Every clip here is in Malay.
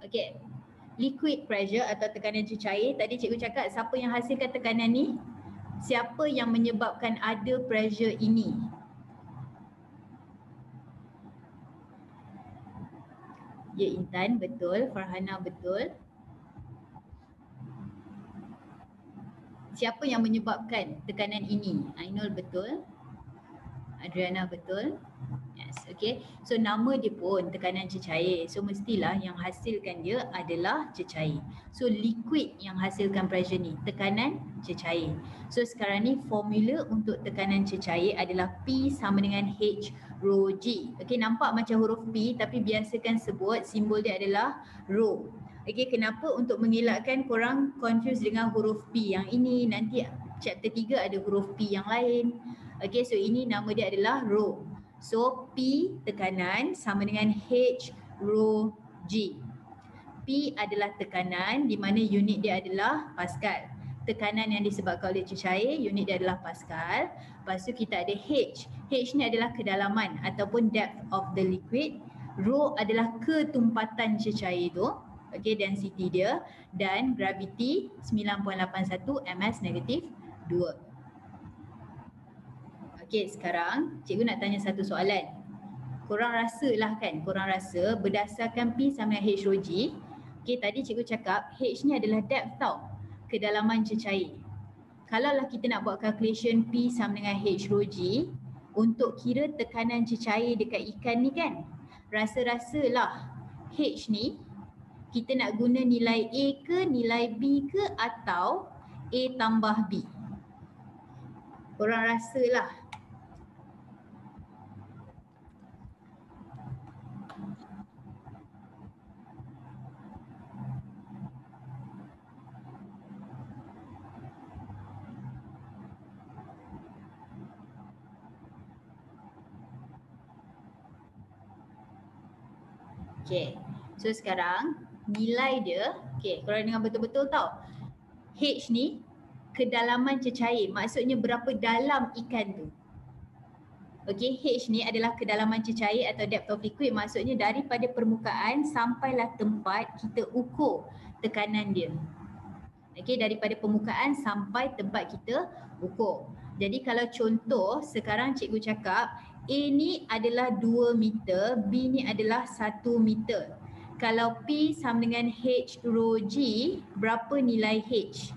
Okay. Liquid pressure atau tekanan cecair, tadi cikgu cakap siapa yang hasilkan tekanan ni? Siapa yang menyebabkan ada pressure ini? Ya, Intan betul, Farhana betul. Siapa yang menyebabkan tekanan ini? Ainul betul. Adriana betul. Yes, okay. So nama dia pun tekanan cecair. So mestilah yang hasilkan dia adalah cecair. So liquid yang hasilkan pressure ni, tekanan cecair. So sekarang ni formula untuk tekanan cecair adalah P sama dengan H rho G. Okay, nampak macam huruf P tapi biasakan sebut simbol dia adalah rho. Okay, kenapa? Untuk mengelakkan korang confuse dengan huruf P yang ini. Nanti chapter 3 ada huruf P yang lain. Okay, so ini nama dia adalah rho. So P tekanan sama dengan H rho G. P adalah tekanan di mana unit dia adalah Pascal. Tekanan yang disebabkan oleh cecair, unit dia adalah Pascal. Lepas tu kita ada H. H ni adalah kedalaman ataupun depth of the liquid. Rho adalah ketumpatan cecair tu. Okay, density dia. Dan gravity 9.81 ms negatif 2. Okey, sekarang cikgu nak tanya satu soalan. Korang rasalah kan, korang rasa berdasarkan P sama dengan H rho G. Okey, tadi cikgu cakap H ni adalah depth tau, kedalaman cecair. Kalaulah kita nak buat calculation P sama dengan H rho G untuk kira tekanan cecair dekat ikan ni kan, rasa-rasalah H ni kita nak guna nilai A ke nilai B ke atau A tambah B? Korang rasalah. Okay, so sekarang nilai dia, okay, korang dengar betul-betul tau. H ni kedalaman cecair, maksudnya berapa dalam ikan tu. Okay, H ni adalah kedalaman cecair atau depth of liquid, maksudnya daripada permukaan sampailah tempat kita ukur tekanan dia. Okay, daripada permukaan sampai tempat kita ukur. Jadi kalau contoh sekarang cikgu cakap A ni adalah 2 meter, B ni adalah 1 meter. Kalau P sama dengan H rho G, berapa nilai H?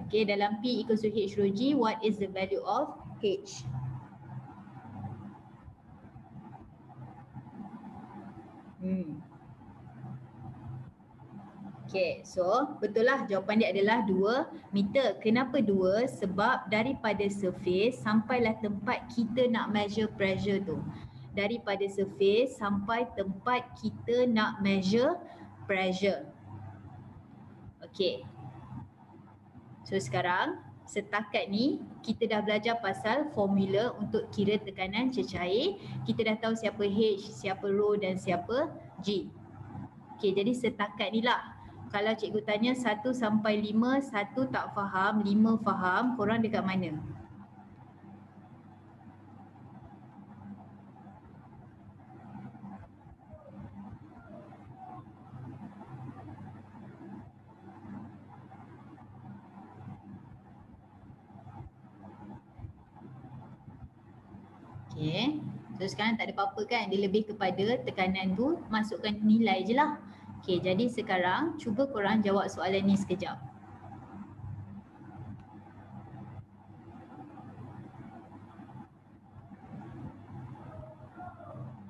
Okay, dalam P equals to H rho G, what is the value of H? Okay, so betul lah jawapan dia adalah 2 meter. Kenapa 2? Sebab daripada surface sampailah tempat kita nak measure pressure tu. Daripada surface sampai tempat kita nak measure pressure. Okay. So sekarang setakat ni kita dah belajar pasal formula untuk kira tekanan cecair. Kita dah tahu siapa H, siapa rho dan siapa G. Okay, jadi setakat ni lah. Kalau cikgu tanya 1 sampai 5, 1 tak faham, 5 faham, korang dekat mana? Okay, so sekarang tak ada apa-apa kan, dia lebih kepada tekanan tu, masukkan nilai je lah. Okay, jadi sekarang cuba korang jawab soalan ni sekejap.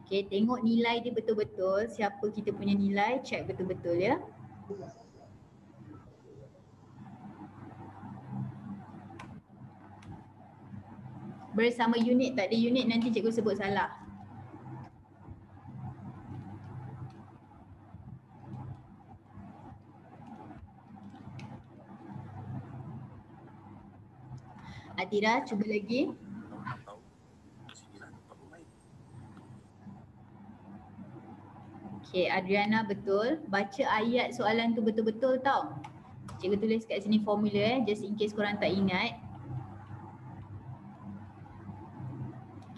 Okay, tengok nilai dia betul-betul, siapa kita punya nilai, check betul-betul ya. Bersama unit, tak ada unit nanti cikgu sebut salah. Atira, cuba lagi. Okay, Adriana betul. Baca ayat soalan tu betul-betul tau. Cikgu tulis kat sini formula just in case korang tak ingat.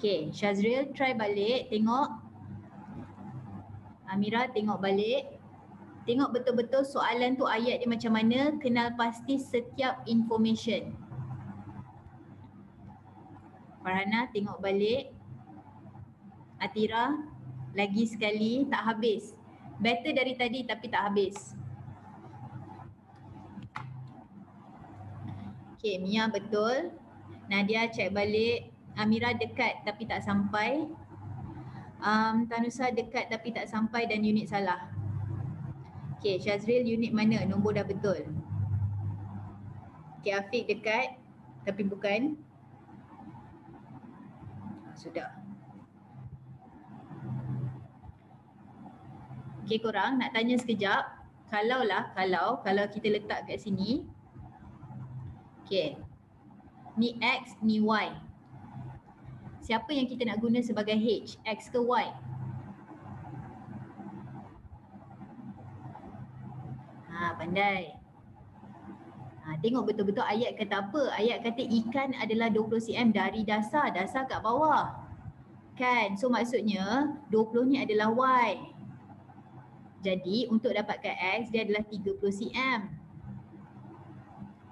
Okay, Syazril try balik, tengok. Amira tengok balik. Tengok betul-betul soalan tu ayat dia macam mana, kenal pasti setiap information. Farhana tengok balik. Atira, lagi sekali, tak habis. Better dari tadi tapi tak habis. Okay, Mia betul. Nadia cek balik. Amira dekat tapi tak sampai. Tanusa dekat tapi tak sampai dan unit salah. Okay, Syazril unit mana? Nombor dah betul. Okay, Afiq dekat tapi bukan. Sudah. Okay, korang nak tanya sekejap. Kalau kita letak kat sini. Okay. Ni X, ni Y. Siapa yang kita nak guna sebagai H? X ke Y? Pandai. Tengok betul-betul ayat kata apa. Ayat kata ikan adalah 20 cm dari dasar. Dasar kat bawah. Kan? So maksudnya 20 ni adalah Y. Jadi untuk dapatkan X dia adalah 30 cm.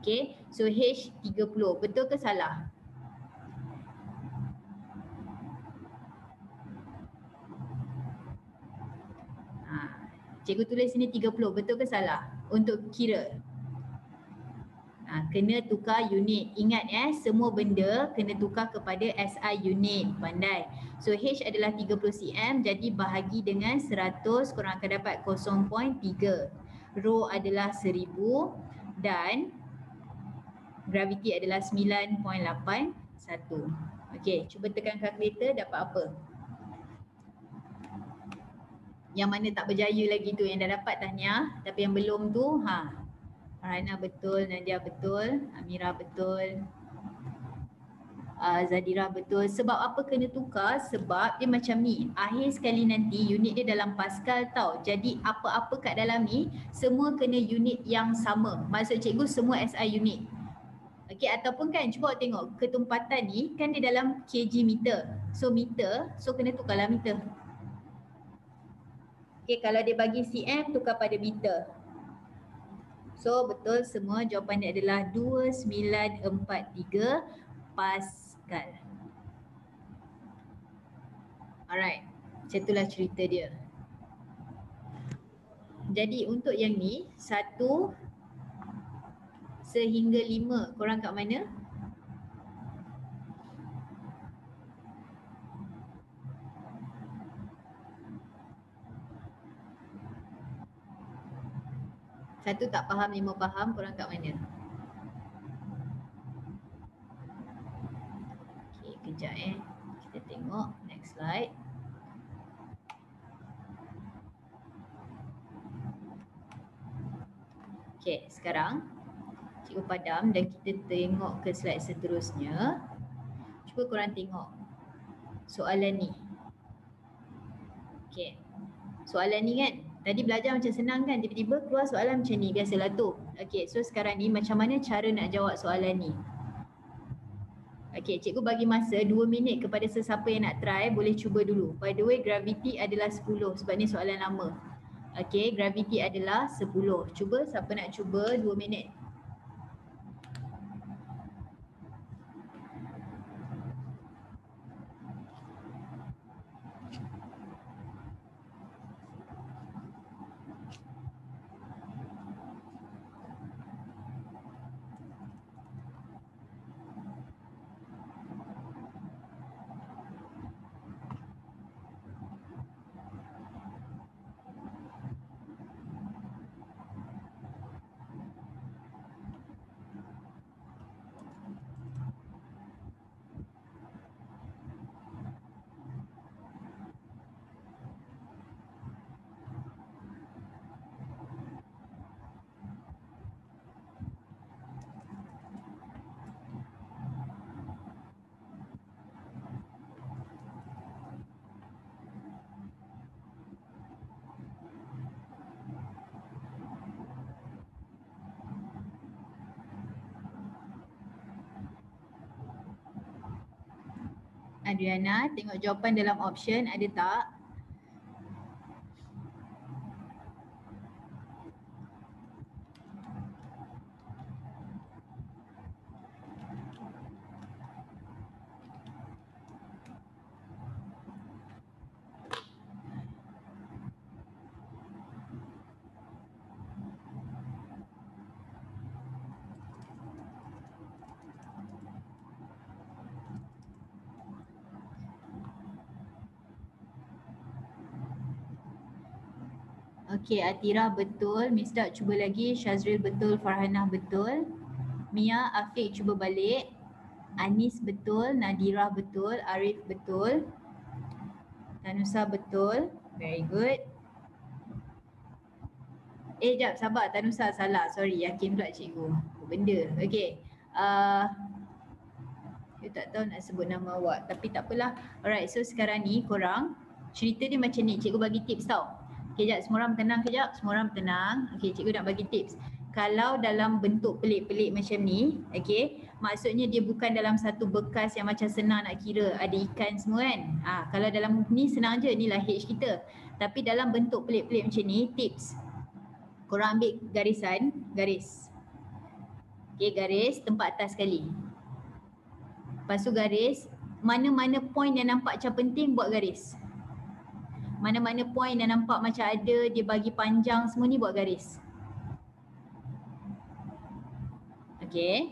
Okay. So H 30. Betul ke salah? Cikgu tulis sini 30. Betul ke salah? Untuk kira. Kena tukar unit. Ingat semua benda kena tukar kepada SI unit. Pandai. So H adalah 30 cm. Jadi bahagi dengan 100 korang akan dapat 0.3. Rho adalah 1000 dan graviti adalah 9.81. Okey, cuba tekan kalkulator dapat apa? Yang mana tak berjaya lagi tu, yang dah dapat tahniah, tapi yang belum tu, Farhana betul, Nadia betul, Amira betul, Zadira betul. Sebab apa kena tukar? Sebab dia macam ni, akhir sekali nanti unit dia dalam Pascal tau. Jadi apa-apa kat dalam ni semua kena unit yang sama. Maksud cikgu semua SI unit. Okey, ataupun kan cuba tengok ketumpatan ni kan dia dalam kg meter. So meter, so kena tukarlah meter. Okey, kalau dia bagi cm tukar pada meter. So betul semua, jawapan dia adalah 2943 Pascal. Alright, macam itulah cerita dia. Jadi untuk yang ni 1 sehingga 5 korang kat mana? Satu tak faham, 5 faham, korang kat mana? Okay, kejap kita tengok next slide. Okay, sekarang cikgu padam dan kita tengok ke slide seterusnya. Cuba korang tengok soalan ni. Okay, soalan ni kan tadi belajar macam senang kan, tiba-tiba keluar soalan macam ni, biasalah tu. Okay, so sekarang ni macam mana cara nak jawab soalan ni? Okay, cikgu bagi masa 2 minit kepada sesiapa yang nak try, boleh cuba dulu. By the way, graviti adalah 10 sebab ni soalan lama. Okay, graviti adalah 10. Cuba, siapa nak cuba 2 minit? Adriana, tengok jawapan dalam option ada tak? Okey, Atira betul, Misdak cuba lagi, Syazril betul, Farhanah betul, Mia, Afiq cuba balik, Anis betul, Nadira betul, Arif betul, Tanusa betul, very good. Jap, sabar, Tanusa salah, sorry, yakin pula cikgu. Benda, okey. Saya tak tahu nak sebut nama awak, tapi tak apalah. Alright, so sekarang ni korang, cerita dia macam ni, cikgu bagi tips tau. Okay, jap, semua orang tenang kejap, semua orang tenang. Okay, cikgu nak bagi tips. Kalau dalam bentuk pelik-pelik macam ni, okay, maksudnya dia bukan dalam satu bekas yang macam senang nak kira, ada ikan semua kan. Kalau dalam ni senang je, inilah H kita. Tapi dalam bentuk pelik-pelik macam ni, tips. Korang ambil garisan, garis. Okay, garis tempat atas sekali. Lepas tu garis, mana-mana point yang nampak macam penting buat garis. Mana-mana point yang nampak macam ada dia bagi panjang semua ni buat garis. Okay.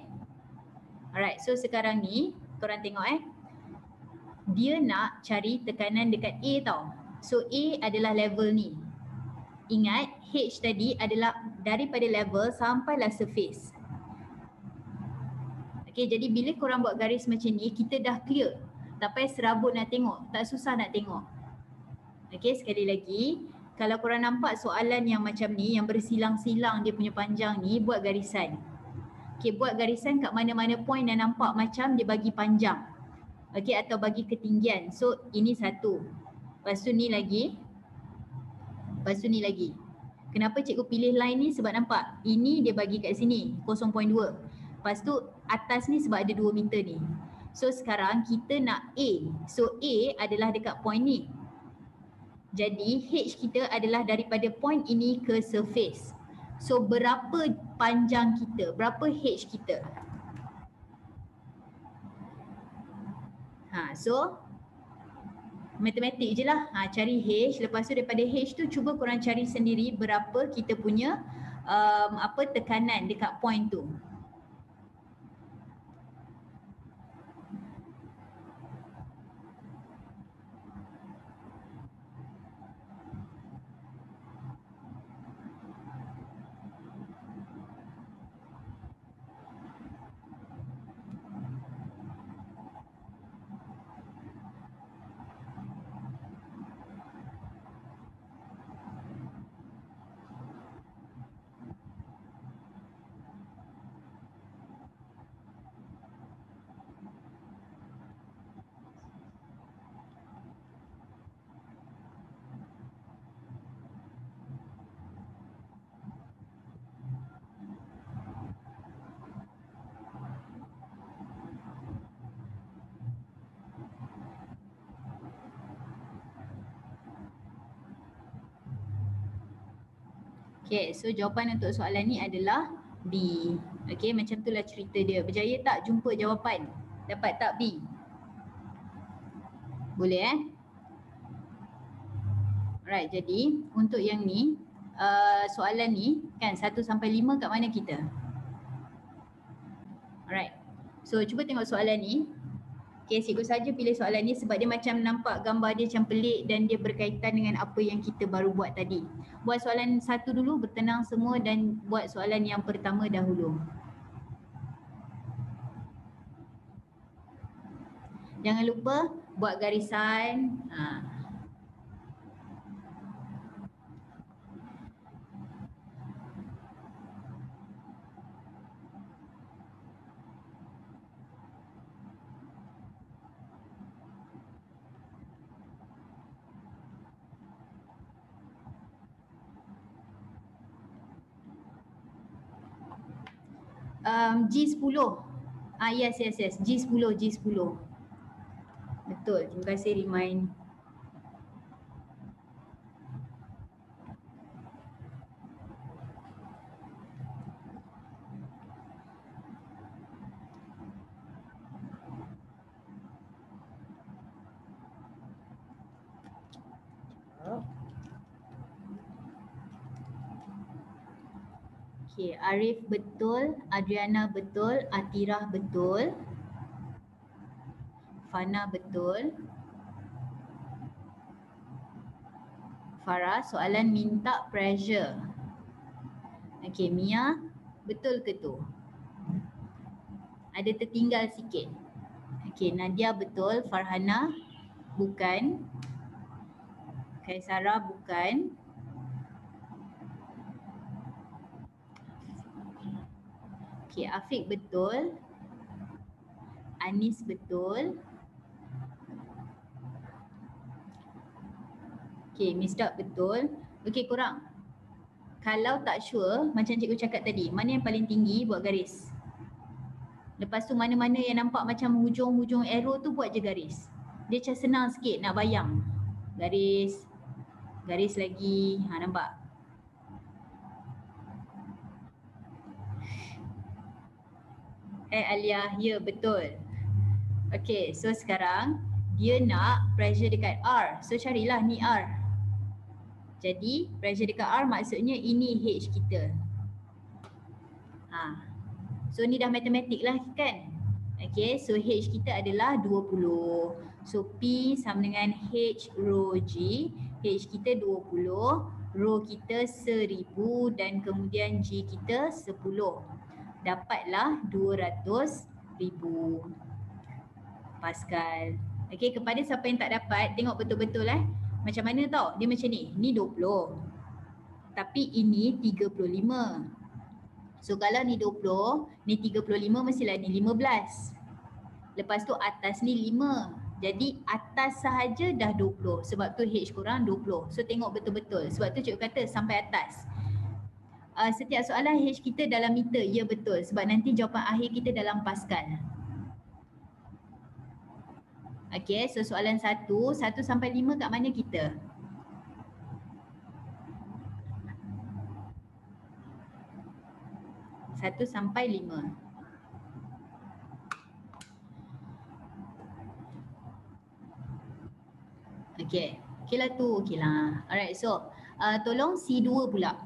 Alright, so sekarang ni korang tengok dia nak cari tekanan dekat A tau. So A adalah level ni. Ingat H tadi adalah daripada level sampailah surface. Okay, jadi bila korang buat garis macam ni, kita dah clear. Tak payah serabut nak tengok, tak susah nak tengok. Okay, sekali lagi, kalau korang nampak soalan yang macam ni, yang bersilang-silang dia punya panjang ni, buat garisan. Okay, buat garisan kat mana-mana point yang nampak macam dia bagi panjang. Okay, atau bagi ketinggian. So, ini satu. Lepas tu ni lagi. Lepas tu ni lagi. Kenapa cikgu pilih line ni? Sebab nampak, ini dia bagi kat sini, 0.2. Lepas tu, atas ni sebab ada 2 meter ni. So, sekarang kita nak A. So, A adalah dekat point ni. Jadi H kita adalah daripada point ini ke surface. So berapa panjang kita? Berapa H kita? So matematik je lah. Cari H. Lepas tu daripada H tu cuba korang cari sendiri berapa kita punya tekanan dekat point tu. Okay, so jawapan untuk soalan ni adalah B. Okay, macam itulah cerita dia. Berjaya tak jumpa jawapan? Dapat tak B? Boleh Alright, jadi untuk yang ni, soalan ni kan 1 sampai 5 kat mana kita? Alright, so cuba tengok soalan ni. Okay, cikgu saja pilih soalan ni sebab dia macam nampak gambar dia macam pelik dan dia berkaitan dengan apa yang kita baru buat tadi. Buat soalan satu dulu, bertenang semua dan buat soalan yang pertama dahulu. Jangan lupa buat garisan. G10. Yes. G10. Betul. Terima kasih remind. Okay, Arif betul, Adriana betul, Atirah betul, Fana betul. Farah, soalan minta pressure. Okay, Mia, betul ke tu? Ada tertinggal sikit. Okay, Nadia betul, Farhana bukan, Kaisara bukan. Okay, Afiq betul, Anis betul. Okay, Misdak betul. Okay, korang. Kalau tak sure, macam cikgu cakap tadi, mana yang paling tinggi buat garis. Lepas tu mana-mana yang nampak macam hujung-hujung arrow tu buat je garis. Dia macam senang sikit nak bayang. Garis, garis lagi, nampak? Alia, ya betul. Okay, so sekarang dia nak pressure dekat R. So carilah ni R. Jadi pressure dekat R maksudnya ini H kita. So ni dah matematik lah kan. Okay, so H kita adalah 20. So P sama dengan H rho G. H kita 20, rho kita 1000 dan kemudian G kita 10. Dapatlah 200,000 Pascal. Okay, kepada siapa yang tak dapat, tengok betul-betul macam mana tau, dia macam ni, ni 20 tapi ini 35. So kalau ni 20, ni 35 mestilah ni 15. Lepas tu atas ni 5. Jadi atas sahaja dah 20 sebab tu H kurang 20. So tengok betul-betul. Sebab tu cikgu kata sampai atas. Setiap soalan H kita dalam meter, ya betul. Sebab nanti jawapan akhir kita dalam Pascal. Okay, so soalan 1 sampai 5 kat mana kita? Satu sampai 5. Okay, okay lah tu, okay lah. Alright, so tolong C2 pula.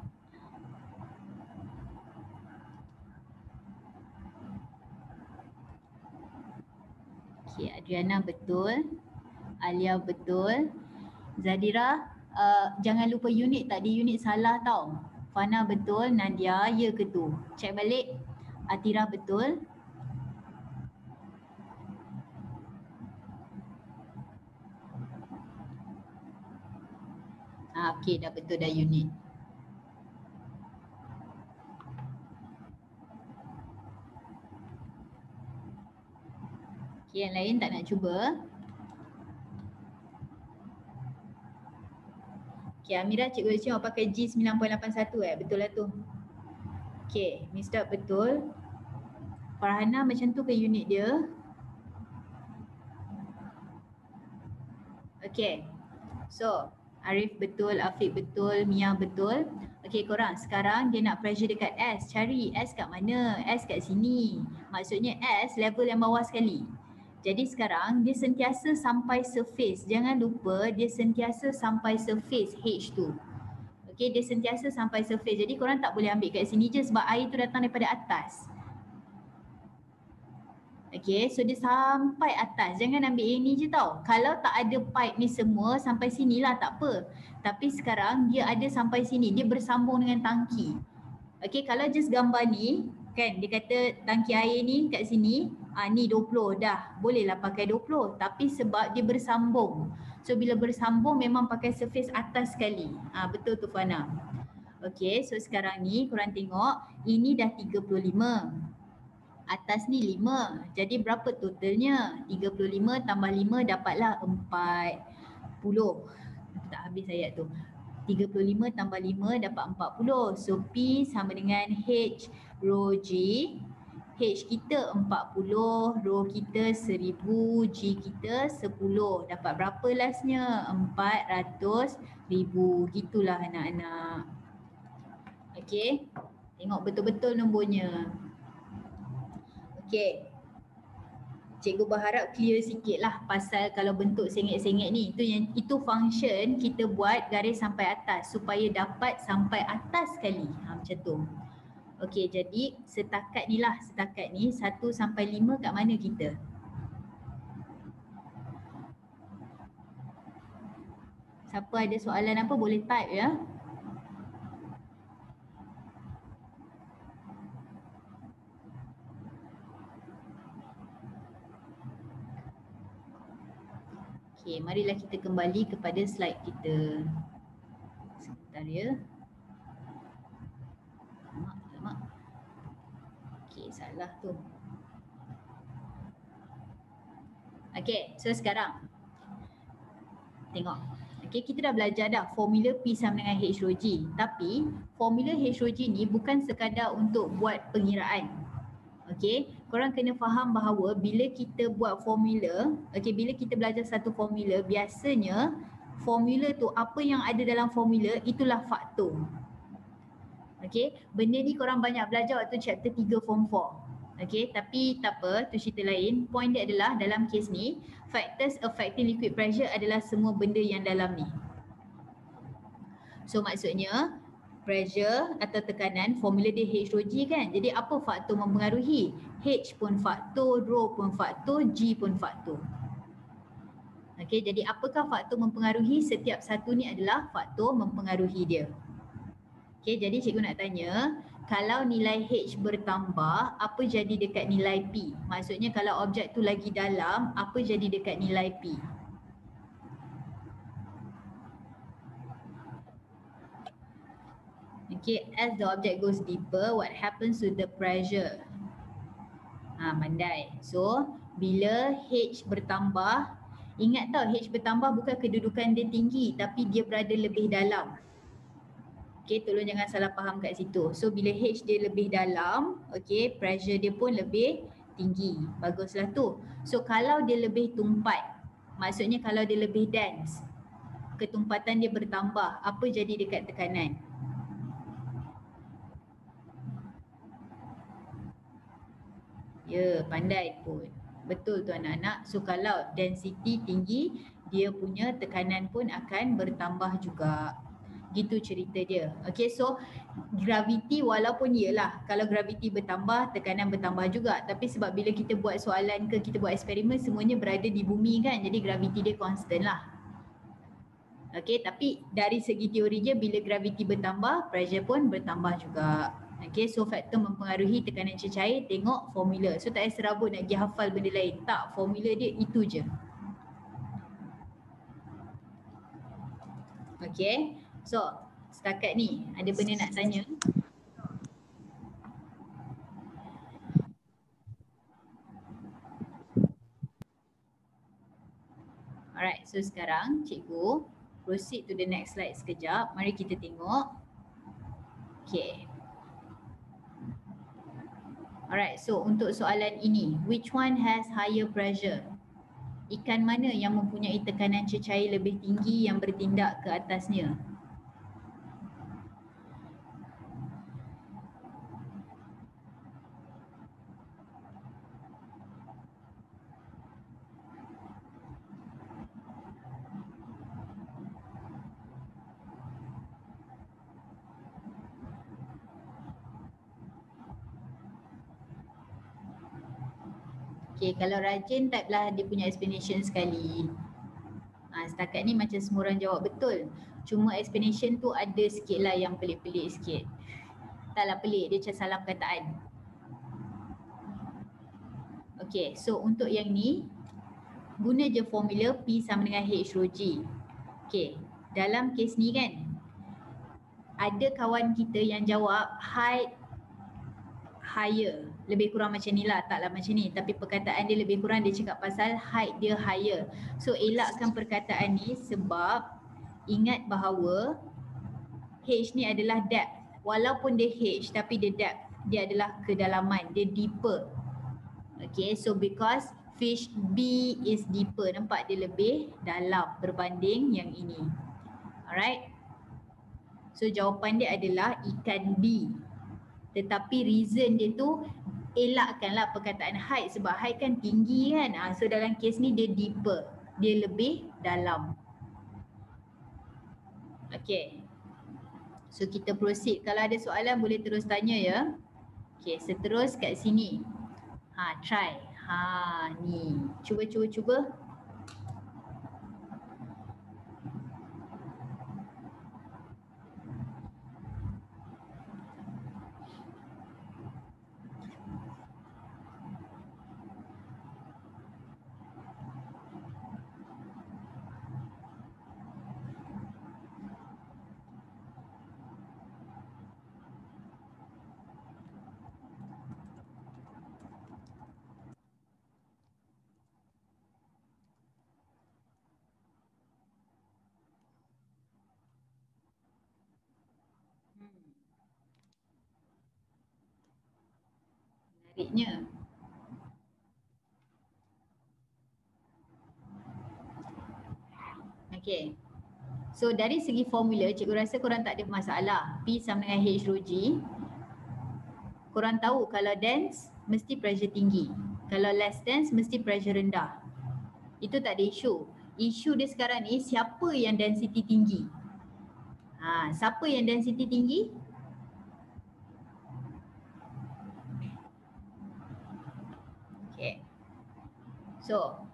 Okay, Adriana betul. Alia betul. Zadira, jangan lupa unit, tadi unit salah tau. Fana betul, Nadia, ya ke tu? Cek balik. Atira betul. Okay, dah betul dah unit. Okay, yang lain tak nak cuba? Okay, Amira cikgu Cik pakai G9.81 betul lah tu. Okay, Misdak betul. Farhana macam tu ke unit dia? Okay, so Arif betul, Afiq betul, Mia betul. Okay korang, sekarang dia nak pressure dekat S. Cari S kat mana? S kat sini. Maksudnya S level yang bawah sekali. Jadi sekarang dia sentiasa sampai surface. Jangan lupa dia sentiasa sampai surface H tu. Okay, dia sentiasa sampai surface. Jadi korang tak boleh ambil kat sini je sebab air tu datang daripada atas. Okay, so dia sampai atas. Jangan ambil yang ni je tau. Kalau tak ada pipe ni semua sampai sinilah tak apa. Tapi sekarang dia ada sampai sini. Dia bersambung dengan tangki. Okay, kalau just gambar ni, kan dia kata tangki air ni kat sini, ni 20 dah. Bolehlah pakai 20. Tapi sebab dia bersambung. So bila bersambung memang pakai surface atas sekali. Betul tu Fana. Okay, so sekarang ni korang tengok. Ini dah 35. Atas ni 5. Jadi berapa totalnya? 35 tambah 5 dapatlah 40. Tak habis ayat tu. 35 tambah 5 dapat 40. So P sama dengan H rho G. H kita 40, rho kita 1000, G kita 10. Dapat berapa lastnya? 400,000. Gitulah anak-anak. Okey. Tengok betul-betul nombornya. Okey. Cikgu berharap clear sikit lah pasal kalau bentuk sengit-sengit ni. Itu function kita buat garis sampai atas supaya dapat sampai atas sekali. Macam tu. Okey, jadi setakat ni 1 sampai 5 kat mana kita? Siapa ada soalan apa boleh type ya. Okey, marilah kita kembali kepada slide kita. Sebentar ya. Lama. Okey, salah tu. Okey, so sekarang tengok. Okey, kita dah belajar dah formula P sama dengan H rho G. Tapi formula H rho G ni bukan sekadar untuk buat pengiraan. Okey, korang kena faham bahawa bila kita buat formula, okey, bila kita belajar satu formula, biasanya formula tu apa yang ada dalam formula itulah faktor. Okey, benda ni korang banyak belajar waktu chapter 3 form 4. Okey, tapi tak apa, tu cerita lain. Point dia adalah dalam kes ni, factors affecting liquid pressure adalah semua benda yang dalam ni. So maksudnya pressure atau tekanan, formula dia H rho G kan. Jadi apa faktor mempengaruhi? H pun faktor, rho pun faktor, G pun faktor. Okey, jadi apakah faktor mempengaruhi? Setiap satu ni adalah faktor mempengaruhi dia. Okey, jadi cikgu nak tanya, kalau nilai H bertambah, apa jadi dekat nilai P? Maksudnya kalau objek tu lagi dalam, apa jadi dekat nilai P? Okay, as the object goes deeper, what happens to the pressure? Mandai. So, bila H bertambah, ingat tau H bertambah bukan kedudukan dia tinggi tapi dia berada lebih dalam. Okay, tolong jangan salah faham kat situ. So, bila H dia lebih dalam, okay, pressure dia pun lebih tinggi. Baguslah tu. So, kalau dia lebih tumpat, maksudnya kalau dia lebih dense, ketumpatan dia bertambah, apa jadi dekat tekanan? Ya, pandai pun. Betul tu anak-anak. So kalau density tinggi, dia punya tekanan pun akan bertambah juga. Gitu cerita dia. Okay, so gravity walaupun iyalah kalau gravity bertambah, tekanan bertambah juga. Tapi sebab bila kita buat soalan ke kita buat eksperimen, semuanya berada di bumi kan. Jadi gravity dia constant lah. Okay, tapi dari segi teori je bila gravity bertambah, pressure pun bertambah juga. Okay, so faktor mempengaruhi tekanan cecair, tengok formula. So tak payah serabut nak pergi hafal benda lain. Tak, formula dia itu je. Okay, so setakat ni ada benda nak tanya? Alright, so sekarang cikgu proceed to the next slide sekejap. Mari kita tengok. Okay. Alright, so untuk soalan ini, which one has higher pressure? Ikan mana yang mempunyai tekanan cecair lebih tinggi yang bertindak ke atasnya? Okay, kalau rajin type lah dia punya explanation sekali. Setakat ni macam semua orang jawab betul. Cuma explanation tu ada sikit lah yang pelik-pelik sikit. Taklah pelik, dia macam salah perkataan. Okay, so untuk yang ni, guna je formula P sama dengan H rho G. Okay, dalam kes ni kan, ada kawan kita yang jawab height higher. Lebih kurang macam ni lah, taklah macam ni. Tapi perkataan dia lebih kurang dia cakap pasal height dia higher. So elakkan perkataan ni sebab ingat bahawa H ni adalah depth. Walaupun dia H tapi dia depth. dia adalah kedalaman, dia deeper. Okay, so because fish B is deeper, nampak dia lebih dalam berbanding yang ini. Alright. So jawapan dia adalah ikan B. Tetapi reason dia tu elakkanlah perkataan height sebab height kan tinggi kan. So dalam kes ni dia deeper, dia lebih dalam. Okay. So kita proceed. Kalau ada soalan boleh terus tanya ya. Okay, seterus kat sini. Try. Ni. Cuba. Menariknya. Okay. So dari segi formula, cikgu rasa korang tak ada masalah. P sama dengan H rho G. Korang tahu kalau dense mesti pressure tinggi. Kalau less dense mesti pressure rendah. Itu tak ada isu. Isu dia sekarang ni siapa yang density tinggi? Siapa yang density tinggi? Okay. So,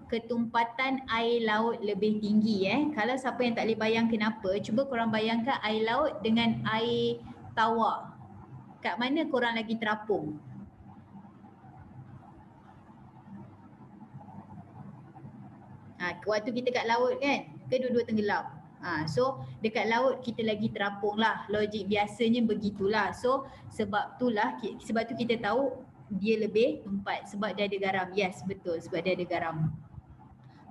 ketumpatan air laut lebih tinggi Kalau siapa yang tak boleh bayang kenapa, cuba korang bayangkan air laut dengan air tawar. Kat mana korang lagi terapung? Waktu kita kat laut kan, kedua-dua tenggelam. So dekat laut kita lagi terapung lah. Logik biasanya begitulah. So sebab tu kita tahu dia lebih tumpat sebab dia ada garam. Yes, betul, sebab dia ada garam.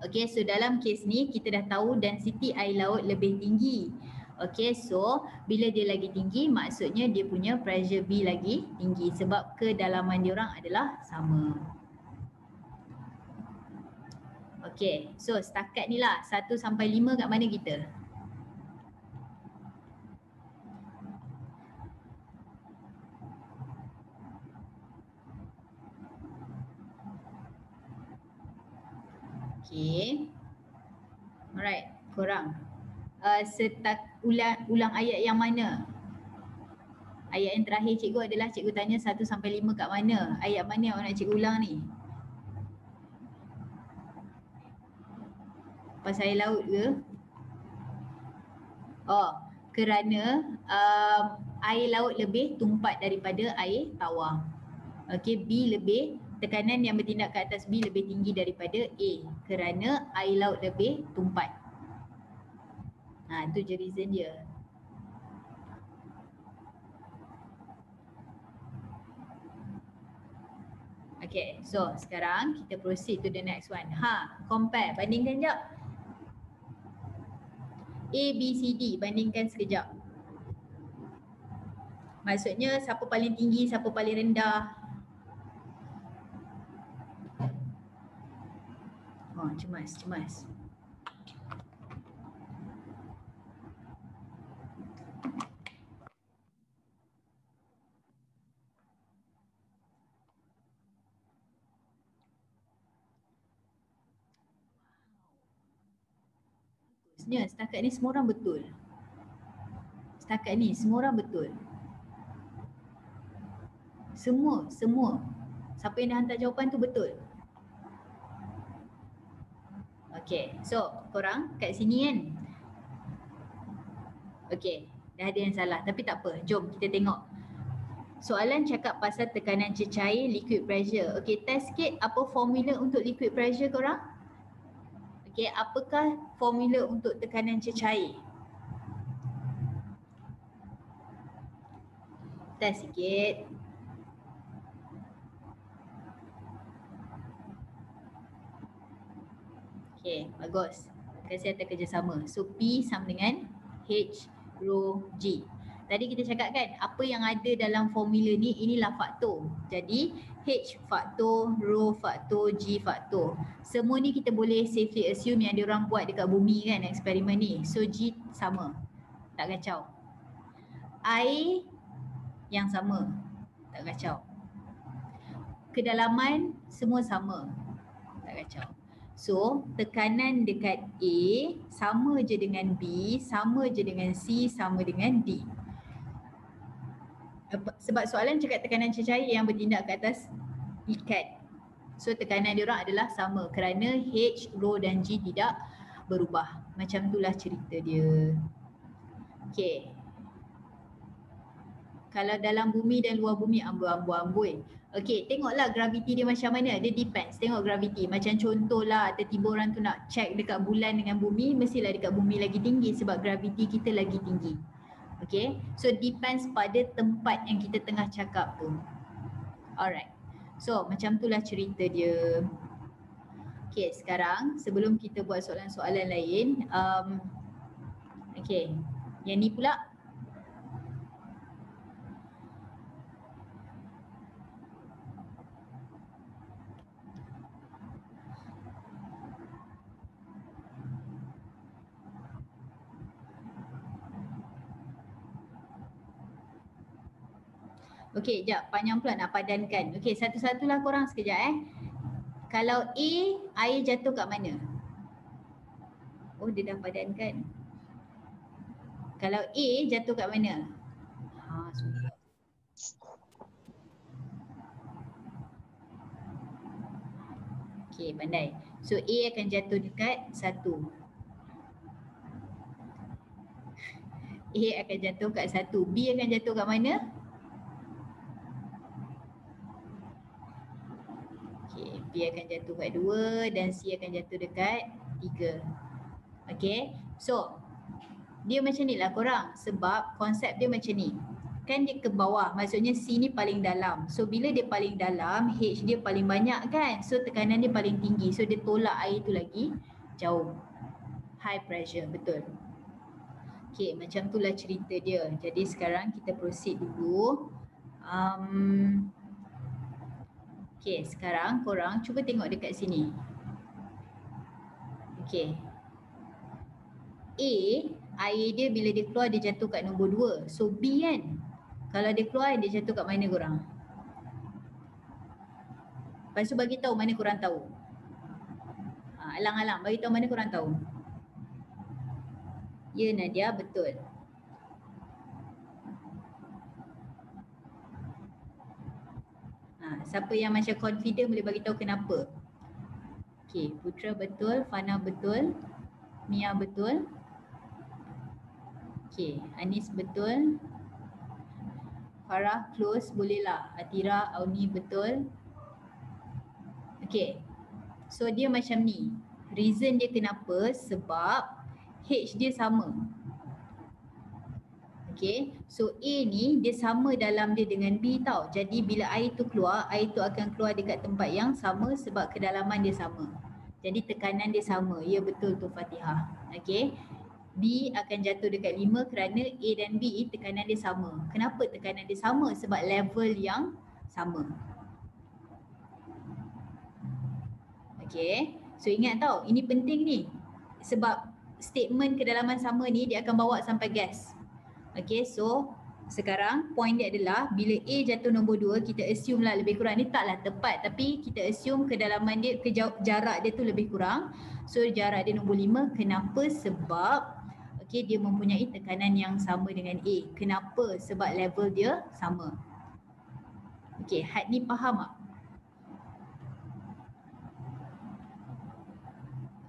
Okay, so dalam kes ni kita dah tahu density air laut lebih tinggi. Okay, so bila dia lagi tinggi maksudnya dia punya pressure B lagi tinggi sebab kedalaman dia orang adalah sama. Okay, so setakat ni lah 1 sampai 5 kat mana kita? Okay. Alright, korang. Ulang ayat yang mana? Ayat yang terakhir cikgu adalah cikgu tanya 1 sampai 5 kat mana? Ayat mana yang nak cikgu ulang ni? Pasal air laut ke? Kerana air laut lebih tumpat daripada air tawar. Okay, B lebih, tekanan yang bertindak ke atas B lebih tinggi daripada A kerana air laut lebih tumpat. Itu je reason dia. Okay, so sekarang kita proceed to the next one. Compare, bandingkan sekejap. A, B, C, D, bandingkan sekejap. Maksudnya siapa paling tinggi, siapa paling rendah. Cemas. Bagusnya setakat ni semua orang betul. Semua. Siapa yang dah hantar jawapan tu betul. Okay, so korang kat sini kan. Okay, dah ada yang salah tapi tak apa. Jom kita tengok. Soalan cakap pasal tekanan cecair liquid pressure. Okay, test sikit apa formula untuk liquid pressure korang? Okay, apakah formula untuk tekanan cecair? Test sikit. Okay, bagus. Terima kasih atas kerjasama. So P sama dengan H rho G. Tadi kita cakap kan apa yang ada dalam formula ni inilah faktor. Jadi H faktor, rho faktor, G faktor. Semua ni kita boleh safely assume yang diorang buat dekat bumi kan eksperimen ni. So G sama. Tak kacau. I yang sama. Tak kacau. Kedalaman semua sama. Tak kacau. So tekanan dekat A sama je dengan B, sama je dengan C, sama dengan D. Sebab soalan cakap tekanan cecair yang bertindak ke atas ikat. So tekanan dia orang adalah sama kerana H, rho dan G tidak berubah. Macam itulah cerita dia. Okay. Kalau dalam bumi dan luar bumi amboi. Okay, tengoklah graviti dia macam mana. Dia depends. Tengok graviti. Macam contohlah tiba-tiba orang tu nak check dekat bulan dengan bumi, mestilah dekat bumi lagi tinggi sebab graviti kita lagi tinggi. Okay, so depends pada tempat yang kita tengah cakap tu. Alright, so macam itulah cerita dia. Okay, sekarang sebelum kita buat soalan-soalan lain, okay, yang ni pula. Okey, jap, panjang pula nak padankan. Okey, satu-satulah korang sekejap Kalau A, air jatuh kat mana? Oh, dia dah padankan. Kalau A jatuh kat mana? Sudah. Okey, pandai. So A akan jatuh dekat 1. A akan jatuh kat 1. B akan jatuh kat mana? B akan jatuh kat 2 dan C akan jatuh dekat 3. Okay, so dia macam ni lah korang sebab konsep dia macam ni. Kan dia ke bawah, maksudnya C ni paling dalam. So bila dia paling dalam, H dia paling banyak kan. So tekanan dia paling tinggi. So dia tolak air tu lagi jauh. High pressure, betul. Okay, macam itulah cerita dia. Jadi sekarang kita proceed dulu. Okay, sekarang korang cuba tengok dekat sini. Okay. A, air dia bila dia keluar dia jatuh kat nombor 2. So B kan, kalau dia keluar dia jatuh kat mana korang? Lepas tu bagi tahu mana korang tahu. Alang-alang bagi tahu mana korang tahu. Ya Nadia, betul. Siapa yang macam confident boleh bagi tahu kenapa? Okay, Putra betul, Fana betul, Mia betul. Okay, Anis betul. Farah close, bolehlah. Atira, Auni betul. Okay, so dia macam ni. Reason dia kenapa? Sebab H dia sama. Okay, so A ni dia sama dalam dia dengan B tau. Jadi bila air tu keluar, air tu akan keluar dekat tempat yang sama sebab kedalaman dia sama. Jadi tekanan dia sama. Ya betul tu Fatihah. Okay, B akan jatuh dekat 5 kerana A dan B tekanan dia sama. Kenapa tekanan dia sama? Sebab level yang sama. Okay, so ingat tau, ini penting ni. Sebab statement kedalaman sama ni dia akan bawa sampai gas. Okay, so sekarang point dia adalah bila A jatuh nombor 2, kita assume lah lebih kurang, ni taklah tepat tapi kita assume kedalaman dia, jarak dia tu lebih kurang. So jarak dia nombor 5, kenapa? Sebab okay, dia mempunyai tekanan yang sama dengan A. Kenapa? Sebab level dia sama. Okay, had ni faham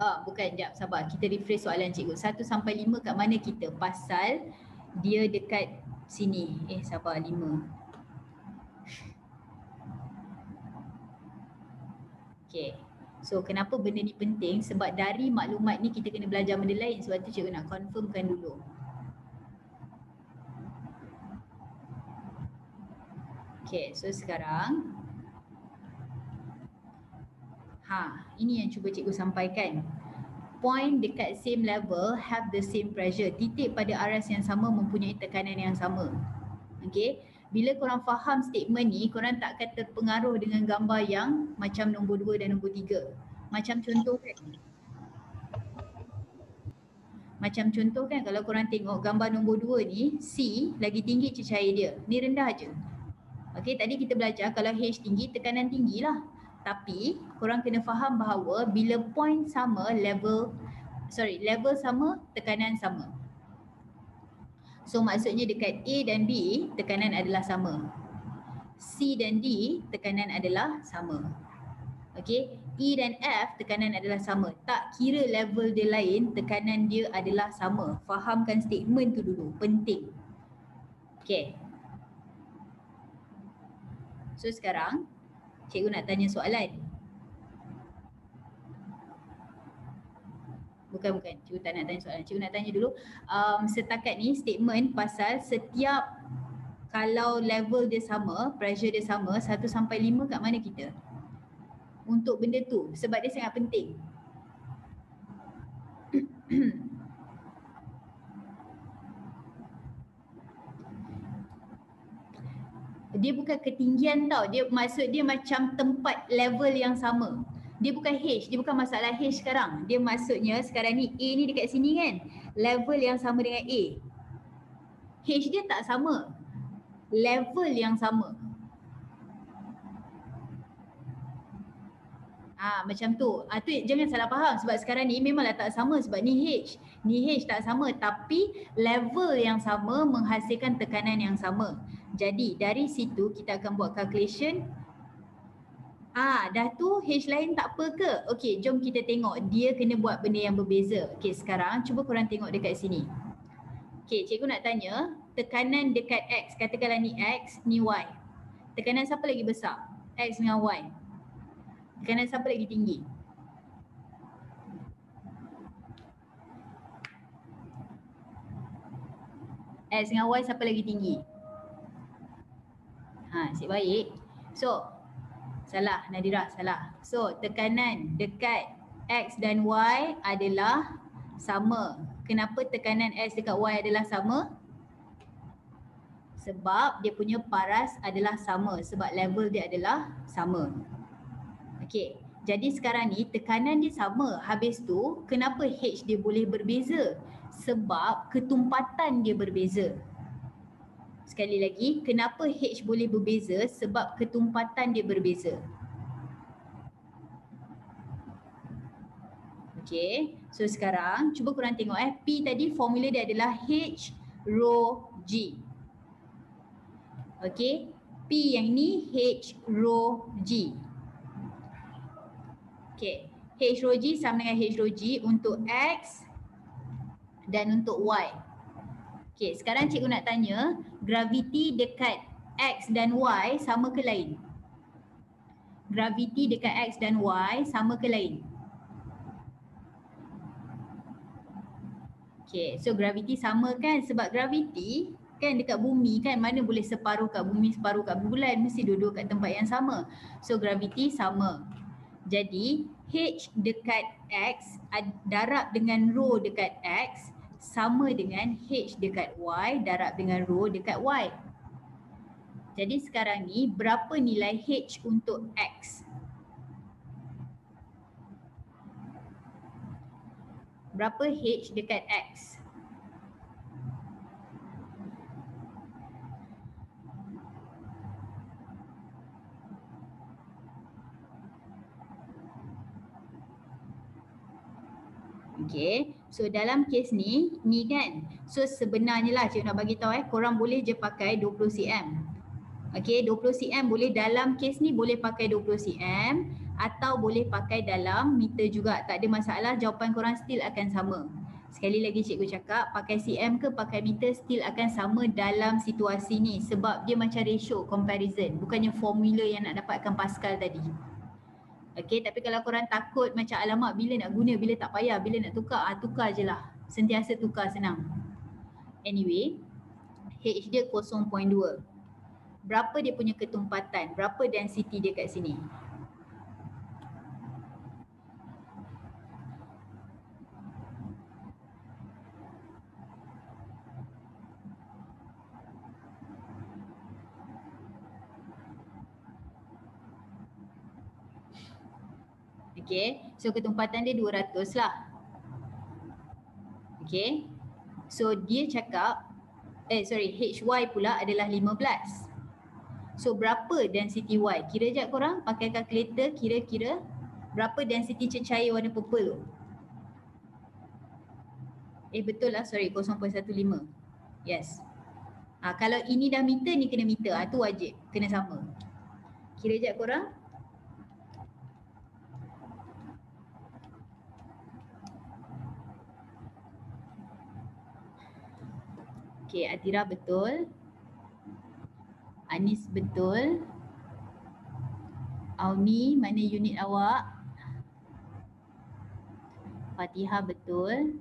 tak? Bukan, jap sabar. Kita rephrase soalan cikgu. 1 sampai 5 kat mana kita? Pasal dia dekat sini. Sabar, 5. Okay. So kenapa benda ni penting? Sebab dari maklumat ni kita kena belajar benda lain. Sebab tu cikgu nak confirmkan dulu. Okay, so sekarang ini yang cuba cikgu sampaikan. point dekat same level have the same pressure. Titik pada aras yang sama mempunyai tekanan yang sama. Okay. Bila korang faham statement ni, korang tak akan terpengaruh dengan gambar yang macam nombor 2 dan nombor 3. Macam contoh kan? Macam contoh kan, kalau korang tengok gambar nombor 2 ni, C lagi tinggi cecair dia. Ni rendah je. Okay, tadi kita belajar kalau H tinggi, tekanan tinggi lah. Tapi korang kena faham bahawa bila point sama, level sama, tekanan sama. So maksudnya dekat A dan B, tekanan adalah sama. C dan D, tekanan adalah sama. Okey, E dan F, tekanan adalah sama. Tak kira level dia lain, tekanan dia adalah sama. Fahamkan statement tu dulu, penting. Okey. So sekarang, cikgu nak tanya soalan. Bukan. Cikgu tak nak tanya soalan. Cikgu nak tanya dulu. Setakat ni statement pasal setiap kalau level dia sama, pressure dia sama, 1 sampai 5 kat mana kita? Untuk benda tu. Sebab dia sangat penting. Dia bukan ketinggian tau. Dia maksud dia macam tempat level yang sama. Dia bukan H, dia bukan masalah H sekarang. Dia maksudnya sekarang ni A ni dekat sini kan. Level yang sama dengan A. H dia tak sama. Level yang sama. Macam tu. Tu jangan salah faham sebab sekarang ni memanglah tak sama sebab ni H. Ni H tak sama tapi level yang sama menghasilkan tekanan yang sama. Jadi dari situ kita akan buat calculation. Dah tu H lain tak apa ke? Okey, jom kita tengok dia kena buat benda yang berbeza. Okey, sekarang cuba korang tengok dekat sini. Okey, cikgu nak tanya, tekanan dekat X, katakanlah ni X, ni Y. Tekanan siapa lagi besar? X dengan Y. Tekanan siapa lagi tinggi? X dengan Y siapa lagi tinggi? Asyik baik. So, salah Nadira, salah. So, tekanan dekat X dan Y adalah sama. Kenapa tekanan X dekat Y adalah sama? Sebab dia punya paras adalah sama. Sebab level dia adalah sama. Okey. Jadi sekarang ni tekanan dia sama. Habis tu, kenapa H dia boleh berbeza? Sebab ketumpatan dia berbeza. Sekali lagi, kenapa H boleh berbeza? Sebab ketumpatan dia berbeza. Okey, so sekarang cuba korang tengok P tadi formula dia adalah H rho G. Okey, P yang ni H rho G. Okey, H rho G sama dengan H rho G untuk X dan untuk Y. Okey, sekarang cikgu nak tanya, graviti dekat X dan Y sama ke lain? Graviti dekat X dan Y sama ke lain? Okey, so graviti sama kan? Sebab graviti kan dekat bumi kan, mana boleh separuh kat bumi, separuh kat bulan, mesti duduk kat tempat yang sama. So graviti sama. Jadi H dekat X darab dengan rho dekat X sama dengan H dekat Y darab dengan rho dekat Y. Jadi sekarang ni berapa nilai H untuk X? Berapa H dekat X? Okay, so dalam kes ni kan. So sebenarnya lah cikgu nak bagi tahu korang boleh je pakai 20 cm. Okay, 20 cm boleh dalam kes ni boleh pakai 20 cm atau boleh pakai dalam meter juga. Tak ada masalah, jawapan korang still akan sama. Sekali lagi cikgu cakap, pakai cm ke pakai meter still akan sama dalam situasi ni. Sebab dia macam ratio comparison, bukannya formula yang nak dapatkan Pascal tadi. Okay, tapi kalau korang takut macam alamak bila nak guna, bila tak payah, bila nak tukar, tukar je lah. Sentiasa tukar, senang. Anyway, H dia 0.2. Berapa dia punya ketumpatan? Berapa density dia kat sini? Okay, so ketumpatan dia 200 lah. Okay, so dia cakap, HY pula adalah 15. So berapa density Y? Kira jap korang pakai kalkulator, kira-kira berapa density cecair warna purple tu? Betul lah, sorry, 0.15. Yes. Kalau ini dah meter, ni kena meter. Tu wajib, kena sama. Kira jap korang. Okay, Atira betul. Anis betul. Auni, mana unit awak? Fatihah betul.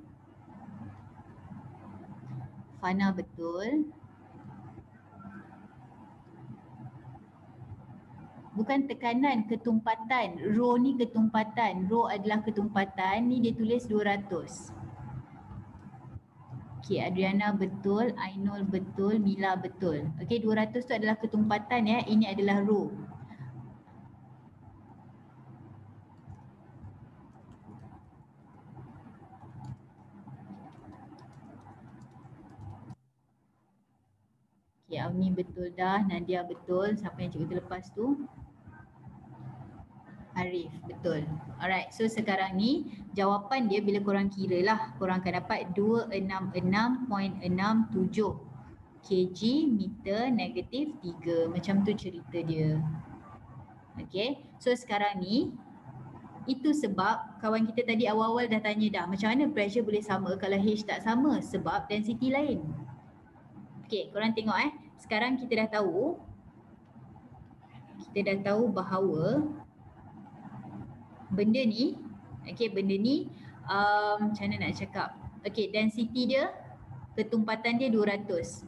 Fana betul. Bukan tekanan, ketumpatan. Rho ni ketumpatan. Rho adalah ketumpatan. Ni dia tulis 200. Okay, Adriana betul, Ainul betul, Mila betul. Okay, 200 tu adalah ketumpatan ya. Ini adalah rho. Okay, Avni betul dah, Nadia betul. Siapa yang cikgu terlepas tu? Arif, betul. Alright, so sekarang ni jawapan dia bila korang kira lah, korang akan dapat 266.67 kg meter negatif 3. Macam tu cerita dia. Okay, so sekarang ni itu sebab kawan kita tadi awal-awal dah tanya dah, macam mana pressure boleh sama kalau H tak sama? Sebab density lain. Okay, korang tengok sekarang kita dah tahu bahawa benda ni, benda ni macam mana nak cakap, density dia, ketumpatan dia 200.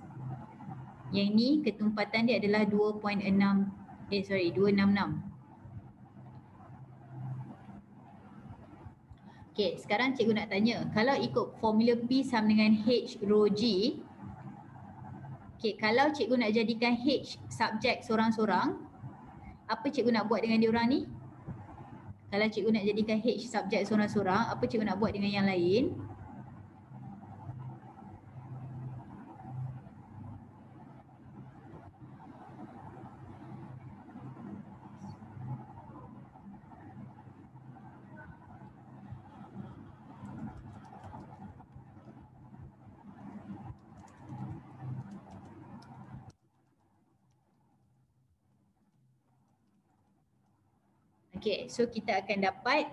Yang ni ketumpatan dia adalah 266. Sekarang cikgu nak tanya, kalau ikut formula P sama dengan H rho G, kalau cikgu nak jadikan H subjek sorang-sorang, apa cikgu nak buat dengan diorang ni? Kalau cikgu nak jadikan H subjek sorang-sorang, apa cikgu nak buat dengan yang lain? So kita akan dapat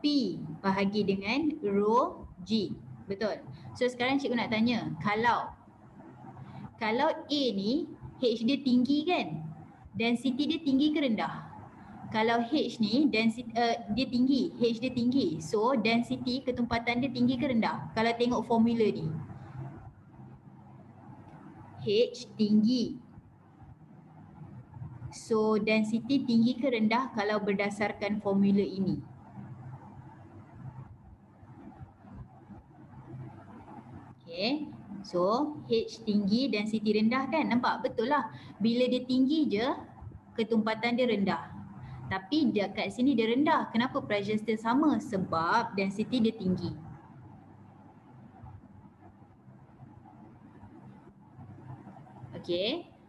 P bahagi dengan rho G. Betul. So sekarang cikgu nak tanya, kalau A ni H dia tinggi kan? Density dia tinggi ke rendah? Kalau H ni density dia tinggi, H dia tinggi. So density ketumpatan dia tinggi ke rendah? Kalau tengok formula ni. H tinggi. So density tinggi ke rendah kalau berdasarkan formula ini? So H tinggi, density rendah kan? Nampak? Betul lah. Bila dia tinggi je, ketumpatan dia rendah. Tapi dekat sini dia rendah. Kenapa pressure still sama? Sebab density dia tinggi.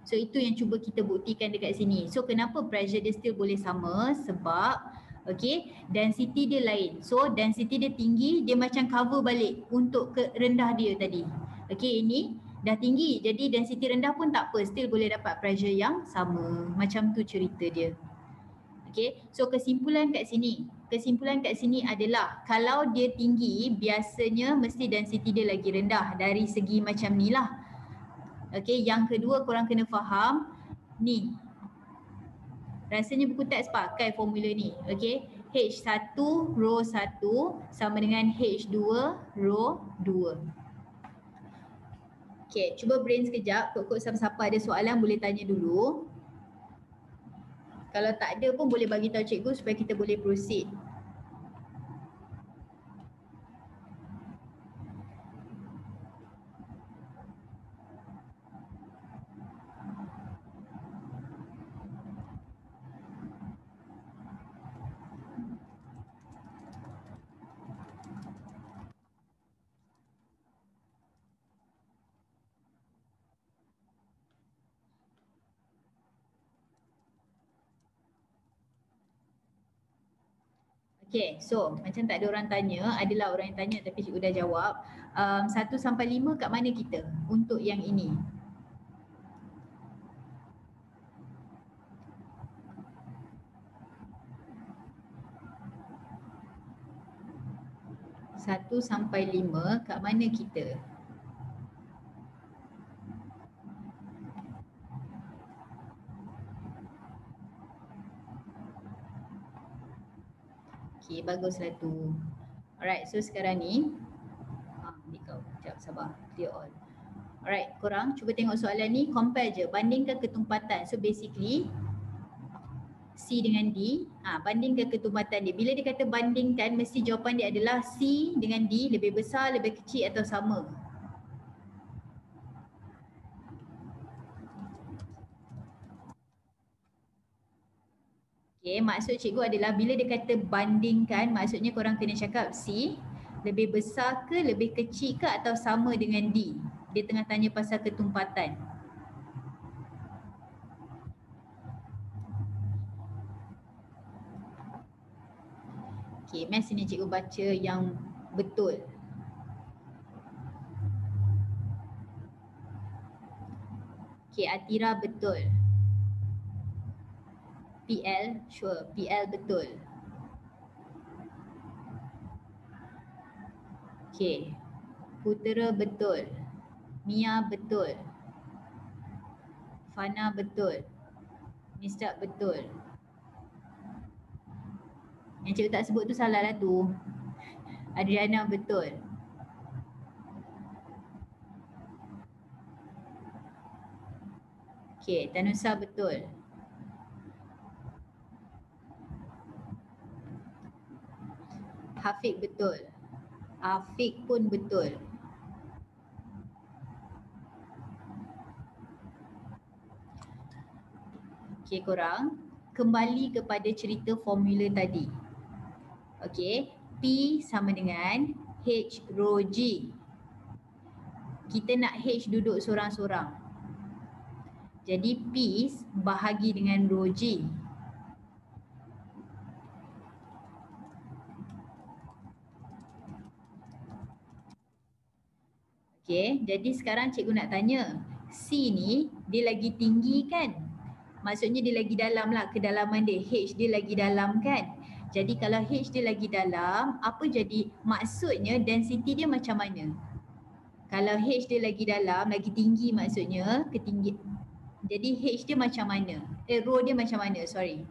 So itu yang cuba kita buktikan dekat sini. So kenapa pressure dia still boleh sama? Sebab density dia lain. So density dia tinggi, dia macam cover balik untuk ke rendah dia tadi. Ini dah tinggi, jadi density rendah pun tak apa, still boleh dapat pressure yang sama. Macam tu cerita dia. So kesimpulan kat sini adalah kalau dia tinggi, biasanya mesti density dia lagi rendah dari segi macam ni lah. Yang kedua korang kena faham ni. Rasanya buku teks pakai formula ni. H1 rho 1 sama dengan H2 rho 2. Cuba brain sekejap. Kok siapa-siapa ada soalan boleh tanya dulu. Kalau tak ada pun boleh bagi tahu cikgu supaya kita boleh proceed. Okay, so macam tak ada orang tanya, adalah orang yang tanya tapi cikgu dah jawab. 1 sampai 5 kat mana kita untuk yang ini? Satu sampai 5 kat mana kita? Okay, baguslah tu. Alright, so sekarang ni ni kau, sekejap sabar, clear all. Alright, korang cuba tengok soalan ni, compare je, bandingkan ketumpatan. So basically C dengan D, bandingkan ketumpatan dia. Bila dia kata bandingkan, mesti jawapan dia adalah C dengan D lebih besar, lebih kecil atau sama. Okay, maksud cikgu adalah bila dia kata bandingkan, maksudnya korang kena cakap C lebih besar ke, lebih kecil ke atau sama dengan D. Dia tengah tanya pasal ketumpatan. Okay, Math sini cikgu baca yang betul. Okay, Atira betul. PL, sure, PL betul. Okay, Putera betul. Mia betul. Fana betul. Misdak betul. Yang cikgu tak sebut tu salah lah tu. Adriana betul. Okay, Tanusa betul. Hafiq betul. Afiq pun betul. Okay korang, kembali kepada cerita formula tadi. Okay, P sama dengan H rho G. Kita nak H duduk sorang-sorang. Jadi P bahagi dengan rho G. Okay, jadi sekarang cikgu nak tanya, C ni dia lagi tinggi kan? Maksudnya dia lagi dalam lah, kedalaman dia, H dia lagi dalam kan? Jadi kalau H dia lagi dalam, apa jadi maksudnya density dia macam mana? Kalau H dia lagi dalam, lagi tinggi maksudnya, ketinggi. Jadi H dia macam mana? Rho dia macam mana? Sorry.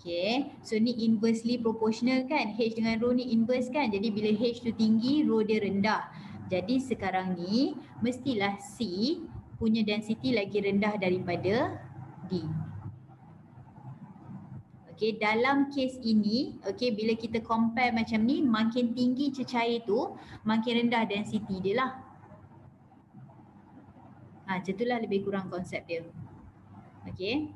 Okay, so ni inversely proportional kan? H dengan rho ni inverse kan? Jadi bila H tu tinggi, rho dia rendah. Jadi sekarang ni mestilah C punya density lagi rendah daripada D. Okay, dalam kes ini, okay, bila kita compare macam ni, makin tinggi cecair tu, makin rendah density dia lah. Macam itulah lebih kurang konsep dia. Okay.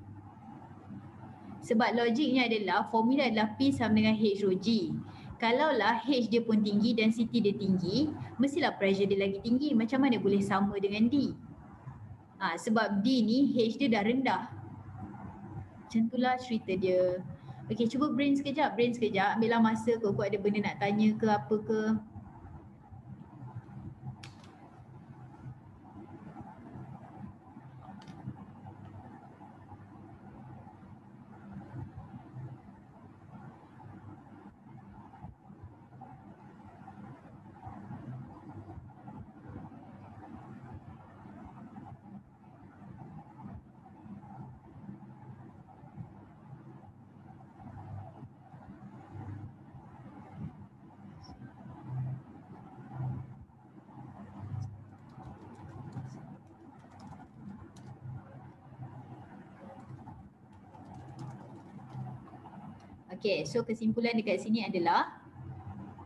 Sebab logiknya adalah formula adalah P sama dengan H rho G. Kalaulah H dia pun tinggi, density dia tinggi, mestilah pressure dia lagi tinggi. Macam mana boleh sama dengan D? Sebab D ni H dia dah rendah. Macam itulah cerita dia. Okey, cuba brain sekejap. Ambillah masa kau ada benda nak tanya ke apa ke. Okay, so kesimpulan dekat sini adalah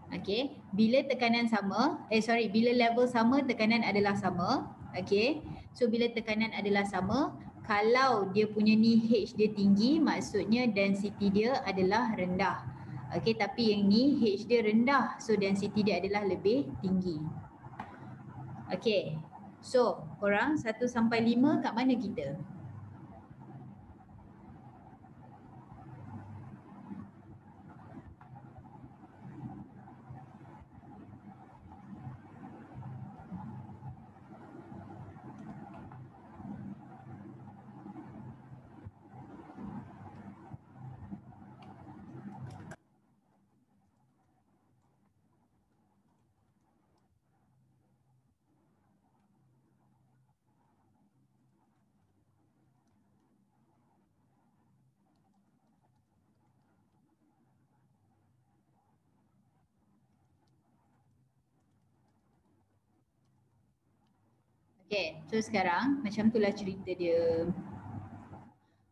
okay, bila tekanan sama, bila level sama, tekanan adalah sama. Okay, so bila tekanan adalah sama, kalau dia punya ni H dia tinggi, maksudnya density dia adalah rendah. Okey, tapi yang ni H dia rendah, so density dia adalah lebih tinggi. Okey. So, korang 1 sampai 5 kat mana kita? Okay, so sekarang macam itulah cerita dia.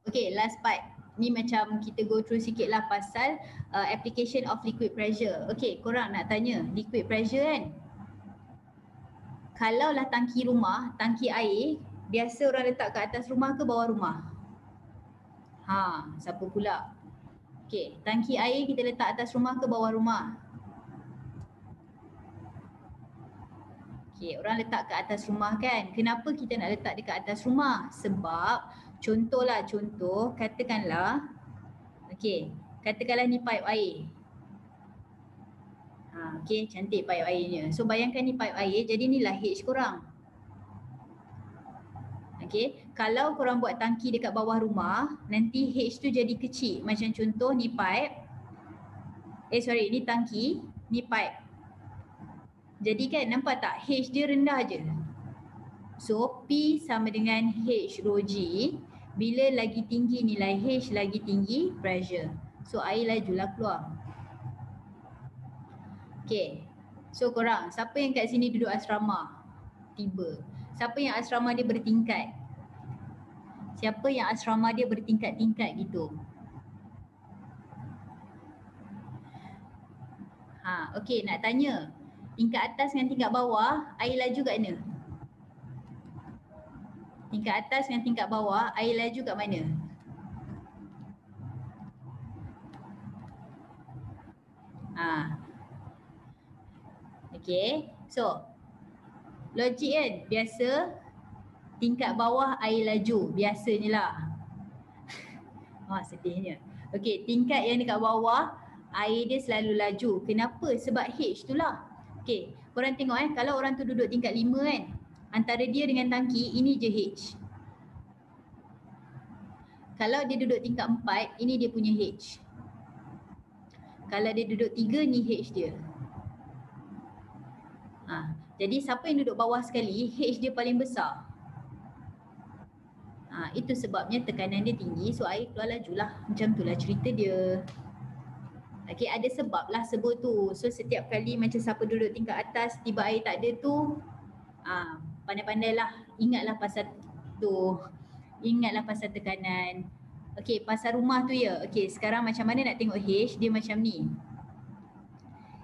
Okay, last part. Ni macam kita go through sikit lah pasal application of liquid pressure. Okay, korang nak tanya liquid pressure kan? Kalau lah tangki rumah, tangki air, biasa orang letak kat atas rumah ke bawah rumah? Ha, siapa pula? Okay, tangki air kita letak atas rumah ke bawah rumah? Okay, orang letak kat atas rumah kan. Kenapa kita nak letak dekat atas rumah? Sebab contohlah, katakanlah, okay, katakanlah ni pipe air. Okay, cantik pipe airnya. So bayangkan ni pipe air, jadi inilah H korang. Okay, kalau korang buat tangki dekat bawah rumah, nanti H tu jadi kecil. Macam contoh ni pipe, ni tangki, ni pipe. Jadi kan nampak tak H dia rendah je. So P sama dengan H rho G. Bila lagi tinggi nilai H, lagi tinggi pressure. So air lajulah keluar. Okay. So korang, siapa yang kat sini duduk asrama? Tiba. Siapa yang asrama dia bertingkat? Siapa yang asrama dia bertingkat-tingkat gitu? Okay, nak tanya. Tingkat atas dengan tingkat bawah, air laju kat mana? Tingkat atas dengan tingkat bawah, air laju kat mana? Okay, so logik kan? Biasa tingkat bawah air laju, biasanya lah. Sedihnya. Okay, tingkat yang dekat bawah, air dia selalu laju. Kenapa? Sebab H tu lah. Okay, korang tengok kalau orang tu duduk tingkat 5 kan, antara dia dengan tangki, ini je H. Kalau dia duduk tingkat 4, ini dia punya H. Kalau dia duduk 3, ni H dia. Jadi siapa yang duduk bawah sekali, H dia paling besar. Itu sebabnya tekanan dia tinggi, so air keluar lajulah. Macam itulah cerita dia. Okay, ada sebab lah sebut tu. So setiap kali macam siapa duduk tingkat atas, tiba air tak ada tu, pandai-pandailah, ingatlah pasal tu. Ingatlah pasal tekanan. Okay, pasal rumah tu ya. Okay, sekarang macam mana nak tengok H, dia macam ni.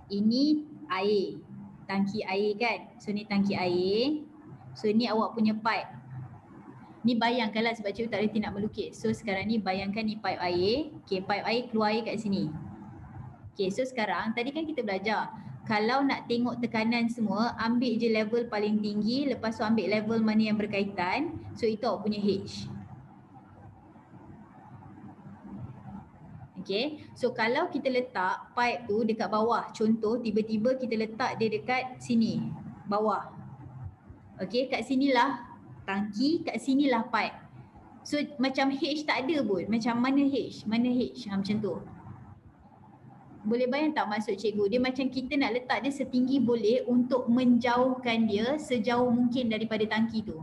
Ini air, tangki air kan. So ni tangki air. So ni awak punya pipe. Ni bayangkanlah sebab cikgu tak reti nak melukis. So sekarang ni bayangkan ni pipe air. Okay, pipe air keluar air kat sini. Okay, so sekarang tadi kan kita belajar. Kalau nak tengok tekanan semua, ambil je level paling tinggi. Lepas tu ambil level mana yang berkaitan. So itu awak punya H. Okay, so kalau kita letak pipe tu dekat bawah, contoh tiba-tiba kita letak dia dekat sini, bawah. Okay, kat sinilah tangki, kat sinilah pipe. So macam H tak ada pun, macam mana H? Mana H? Macam tu. Boleh bayang tak maksud cikgu? Dia macam kita nak letak dia setinggi boleh untuk menjauhkan dia sejauh mungkin daripada tangki tu.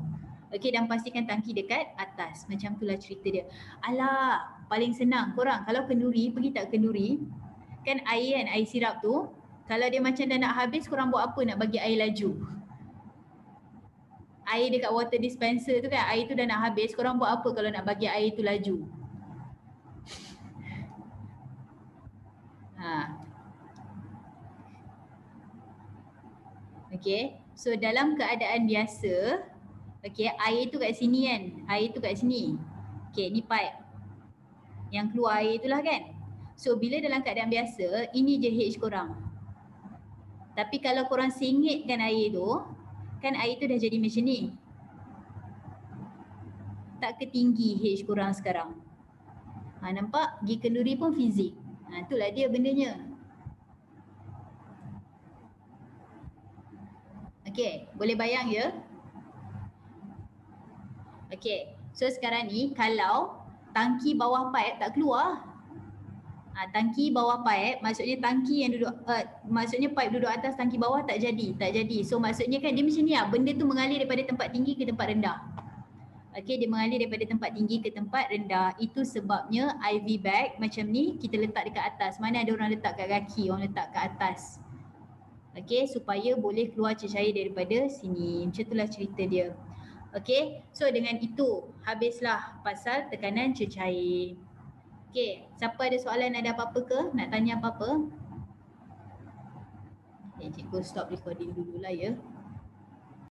Okay, dan pastikan tangki dekat atas. Macam itulah cerita dia. Alah, paling senang. Korang kalau kenduri, pergi tak kenduri? Kan air kan, air sirap tu. Kalau dia macam dah nak habis, korang buat apa nak bagi air laju? Air dekat water dispenser tu kan, air tu dah nak habis. Korang buat apa kalau nak bagi air tu laju? Okay, so dalam keadaan biasa, okay, air tu kat sini kan, air tu kat sini. Okay, ni pipe. Yang keluar air itulah kan. So bila dalam keadaan biasa, ini je H korang. Tapi kalau korang singitkan air tu, kan air tu dah jadi macam ni. Tak ketinggi H korang sekarang. Nampak? Pergi kenduri pun fizik. Itulah dia bendanya. Okey, boleh bayang ya? Okey, so sekarang ni kalau tangki bawah pipe tak keluar. Tangki bawah pipe maksudnya tangki yang duduk maksudnya pipe duduk atas tangki bawah tak jadi. So maksudnya kan dia macam ni lah, benda tu mengalir daripada tempat tinggi ke tempat rendah. Okey, dia mengalir daripada tempat tinggi ke tempat rendah. Itu sebabnya IV bag macam ni kita letak dekat atas. Mana ada orang letak kat kaki, orang letak kat atas. Okey, supaya boleh keluar cecair daripada sini. Macam itulah cerita dia. Okey, so dengan itu habislah pasal tekanan cecair. Okey, siapa ada soalan, ada apa-apa ke? Nak tanya apa-apa? Cikgu stop recording dululah ya.